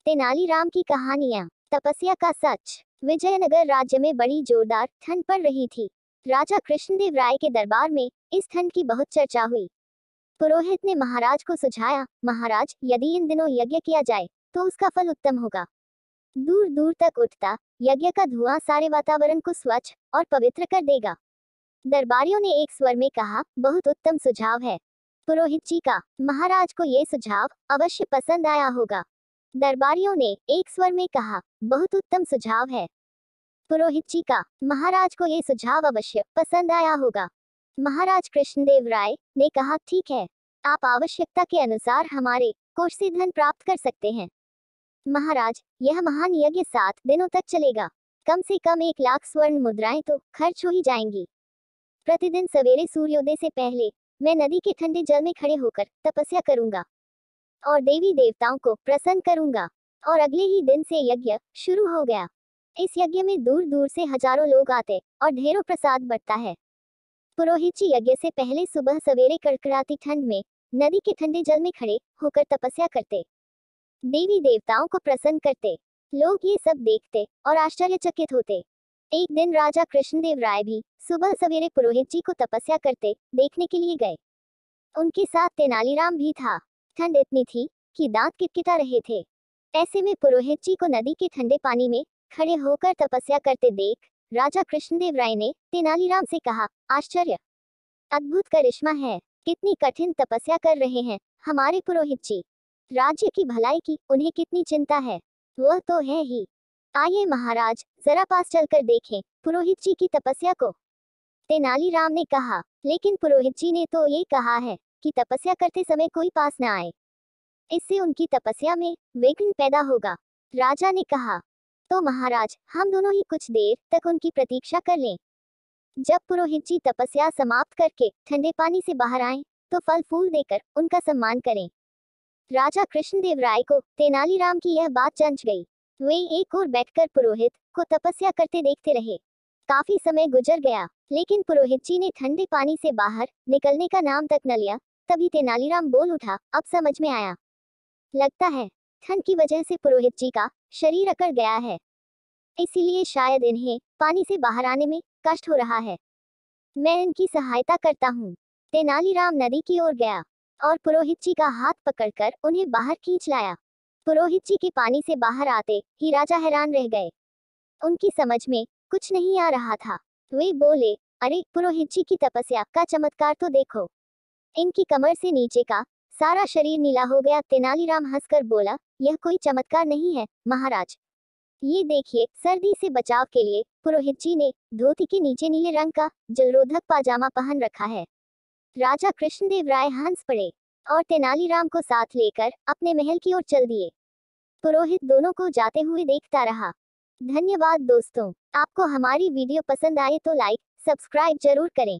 तेनालीराम की कहानियां। तपस्या का सच। विजयनगर राज्य में बड़ी जोरदार ठंड पड़ रही थी। राजा कृष्णदेव राय के दरबार में इस ठंड की बहुत चर्चा हुई। पुरोहित ने महाराज को सुझाया, महाराज, यदि इन दिनों यज्ञ किया जाए तो उसका फल उत्तम होगा। दूर दूर तक उठता यज्ञ का धुआं सारे वातावरण को स्वच्छ और पवित्र कर देगा। दरबारियों ने एक स्वर में कहा, बहुत उत्तम सुझाव है। पुरोहित जी का महाराज को ये सुझाव अवश्य पसंद आया होगा। दरबारियों ने एक स्वर में कहा, बहुत उत्तम सुझाव है। पुरोहित जी का महाराज को ये सुझाव अवश्य पसंद आया होगा। महाराज कृष्णदेव राय ने कहा, ठीक है, आप आवश्यकता के अनुसार हमारे कोष से धन प्राप्त कर सकते हैं। महाराज, यह महान यज्ञ 7 दिनों तक चलेगा। कम से कम 1 लाख स्वर्ण मुद्राएं तो खर्च हो ही जाएंगी। प्रतिदिन सवेरे सूर्योदय से पहले मैं नदी के ठंडे जल में खड़े होकर तपस्या करूंगा और देवी देवताओं को प्रसन्न करूंगा। और अगले ही दिन से यज्ञ शुरू हो गया। इस यज्ञ में दूर दूर से हजारों लोग आते और ढेरों प्रसाद बंटता है। पुरोहित जी यज्ञ से पहले सुबह सवेरे कड़कड़ाती ठंड में नदी के ठंडे जल में खड़े होकर तपस्या करते, देवी देवताओं को प्रसन्न करते। लोग ये सब देखते और आश्चर्यचकित होते। एक दिन राजा कृष्णदेव राय भी सुबह सवेरे पुरोहित जी को तपस्या करते देखने के लिए गए। उनके साथ तेनालीराम भी था। ठंड इतनी थी कि दांत किटकिटा रहे थे। ऐसे में पुरोहित जी को नदी के ठंडे पानी में खड़े होकर तपस्या करते देख राजा कृष्णदेव राय ने तेनालीराम से कहा, आश्चर्य, अद्भुत करिश्मा है। कितनी कठिन तपस्या कर रहे हैं हमारे पुरोहित जी। राज्य की भलाई की उन्हें कितनी चिंता है। वह तो है ही। आइए महाराज, जरा पास चलकर देखें पुरोहित जी की तपस्या को। तेनालीराम ने कहा, लेकिन पुरोहित जी ने तो ये कहा है कि तपस्या करते समय कोई पास न आए, इससे उनकी तपस्या में विघ्न पैदा होगा। राजा ने कहा, तो महाराज, हम दोनों ही कुछ देर तक उनकी प्रतीक्षा कर लें। जब पुरोहित जी तपस्या समाप्त करके ठंडे पानी से बाहर आए तो फल फूल देकर उनका सम्मान करें। राजा कृष्णदेव राय को तेनालीराम की यह बात जंच गई। वे एक ओर बैठकर पुरोहित को तपस्या करते देखते रहे। काफी समय गुजर गया, लेकिन पुरोहित जी ने ठंडे पानी से बाहर निकलने का नाम तक न लिया। तभी तेनालीराम बोल उठा, अब समझ में आया। लगता है ठंड की वजह से पुरोहित जी का शरीर अकड़ गया है, इसीलिए शायद इन्हें पानी से बाहर आने में कष्ट हो रहा है। मैं इनकी सहायता करता हूँ। तेनालीराम नदी की ओर गया और पुरोहित जी का हाथ पकड़कर उन्हें बाहर खींच लाया। पुरोहित जी के पानी से बाहर आते ही राजा हैरान रह गए। उनकी समझ में कुछ नहीं आ रहा था। वे बोले, अरे पुरोहित जी की तपस्या का चमत्कार तो देखो। इनकी कमर से नीचे का सारा शरीर नीला हो गया। तेनालीराम हंसकर बोला, यह कोई चमत्कार नहीं है महाराज। ये देखिए, सर्दी से बचाव के लिए पुरोहित जी ने धोती के नीचे नीले रंग का जलरोधक पाजामा पहन रखा है। राजा कृष्णदेव राय हंस पड़े और तेनालीराम को साथ लेकर अपने महल की ओर चल दिए। पुरोहित दोनों को जाते हुए देखता रहा। धन्यवाद दोस्तों। आपको हमारी वीडियो पसंद आए तो लाइक, सब्सक्राइब जरूर करें।